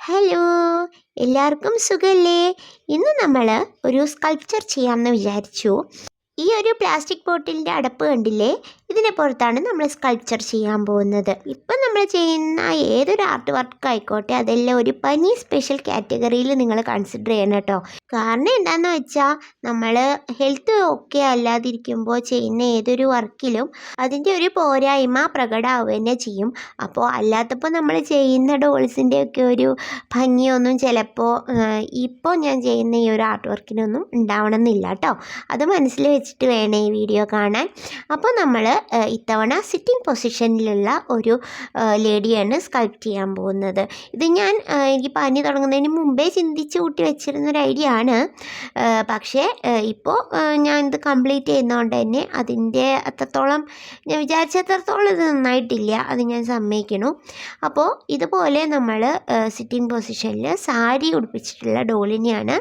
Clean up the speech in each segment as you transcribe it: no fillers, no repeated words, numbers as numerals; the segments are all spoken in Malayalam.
ഹലോ, എല്ലാവർക്കും സുഖല്ലേ? ഇന്ന് നമ്മൾ ഒരു സ്കൾപ്ചർ ചെയ്യാമെന്ന് വിചാരിച്ചു. ഈ ഒരു പ്ലാസ്റ്റിക് ബോട്ടിലിൻ്റെ അടപ്പ് കണ്ടില്ലേ? ഇതിനെ പുറത്താണ് നമ്മൾ സ്കൾപ്ചർ ചെയ്യാൻ പോകുന്നത്. ഇപ്പം നമ്മൾ ചെയ്യുന്ന ഏതൊരു ആർട്ട് വർക്ക് ആയിക്കോട്ടെ, അതെല്ലാം ഒരു പനി സ്പെഷ്യൽ കാറ്റഗറിയിൽ നിങ്ങൾ കൺസിഡർ ചെയ്യണം കേട്ടോ. കാരണം എന്താണെന്ന് വെച്ചാൽ നമ്മൾ ഹെൽത്ത് ഒക്കെ അല്ലാതിരിക്കുമ്പോൾ ചെയ്യുന്ന ഏതൊരു വർക്കിലും അതിൻ്റെ ഒരു പോരായ്മ പ്രകടമാവുക തന്നെ ചെയ്യും. അപ്പോൾ അല്ലാത്തപ്പോൾ നമ്മൾ ചെയ്യുന്ന ഡോൾസിൻ്റെ ഒക്കെ ഒരു ഭംഗിയൊന്നും ചിലപ്പോൾ ഇപ്പോൾ ഞാൻ ചെയ്യുന്ന ഈ ഒരു ആർട്ട് വർക്കിനൊന്നും ഉണ്ടാവണമെന്നില്ല കേട്ടോ. അത് മനസ്സിൽ വെച്ചിട്ട് വേണം ഈ വീഡിയോ കാണാൻ. അപ്പോൾ നമ്മൾ ഇത്തവണ സിറ്റിംഗ് പൊസിഷനിലുള്ള ഒരു ലേഡിയാണ് സ്കൾപ്റ്റ് ചെയ്യാൻ പോകുന്നത്. ഇത് ഞാൻ എനിക്ക് പനി തുടങ്ങുന്നതിന് മുമ്പേ ചിന്തിച്ച് കൂട്ടി വെച്ചിരുന്നൊരു ഐഡിയ ആണ്. പക്ഷേ ഇപ്പോൾ ഞാൻ ഇത് കംപ്ലീറ്റ് ചെയ്യുന്നതുകൊണ്ട് തന്നെ അതിൻ്റെ അത്രത്തോളം ഞാൻ വിചാരിച്ചത്രത്തോളം ഇത് നന്നായിട്ടില്ല, അത് ഞാൻ സമ്മതിക്കണു. അപ്പോൾ ഇതുപോലെ നമ്മൾ സിറ്റിംഗ് പൊസിഷനിൽ സാരി ഉടുപ്പിച്ചിട്ടുള്ള ഡോളിനെയാണ്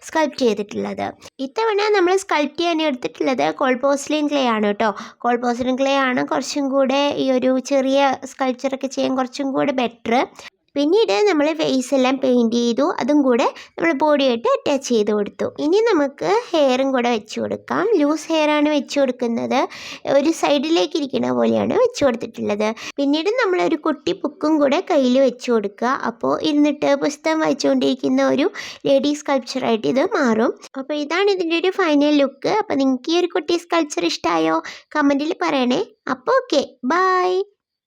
സ്കൾപ്റ്റ് ചെയ്തിട്ടുള്ളത്. ഇത്തവണ നമ്മൾ സ്കൾപ്റ്റ് ചെയ്യാൻ എടുത്തിട്ടുള്ളത് കോൾപോസ്ലിൻ ക്ലേ ആണ് കേട്ടോ. കോൾപോസ്ലിൻ ക്ലേ ആണ് കുറച്ചും കൂടെ ഈ ഒരു ചെറിയ സ്കൾപ്ചറൊക്കെ ചെയ്യാൻ കുറച്ചും കൂടെ ബെറ്റർ. പിന്നീട് നമ്മൾ ഫേസ് എല്ലാം പെയിൻറ്റ് ചെയ്തു, അതും കൂടെ നമ്മൾ ബോഡിയായിട്ട് അറ്റാച്ച് ചെയ്ത് കൊടുത്തു. ഇനി നമുക്ക് ഹെയറും കൂടെ വെച്ച് കൊടുക്കാം. ലൂസ് ഹെയറാണ് വെച്ച് കൊടുക്കുന്നത്, ഒരു സൈഡിലേക്ക് ഇരിക്കുന്ന പോലെയാണ് വെച്ച് കൊടുത്തിട്ടുള്ളത്. പിന്നീട് നമ്മളൊരു കുട്ടി ബുക്കും കൂടെ കയ്യിൽ വെച്ച് കൊടുക്കുക. അപ്പോൾ ഇരുന്നിട്ട് പുസ്തകം വായിച്ചുകൊണ്ടിരിക്കുന്ന ഒരു ലേഡി സ്കൾപ്ചറായിട്ട് ഇത് മാറും. അപ്പോൾ ഇതാണ് ഇതിൻ്റെ ഒരു ഫൈനൽ ലുക്ക്. അപ്പോൾ നിങ്ങൾക്ക് ഈ ഒരു കുട്ടി സ്കൾപ്ചർ ഇഷ്ടമായോ? കമൻറ്റിൽ പറയണേ. അപ്പോൾ ഓക്കെ, ബൈ.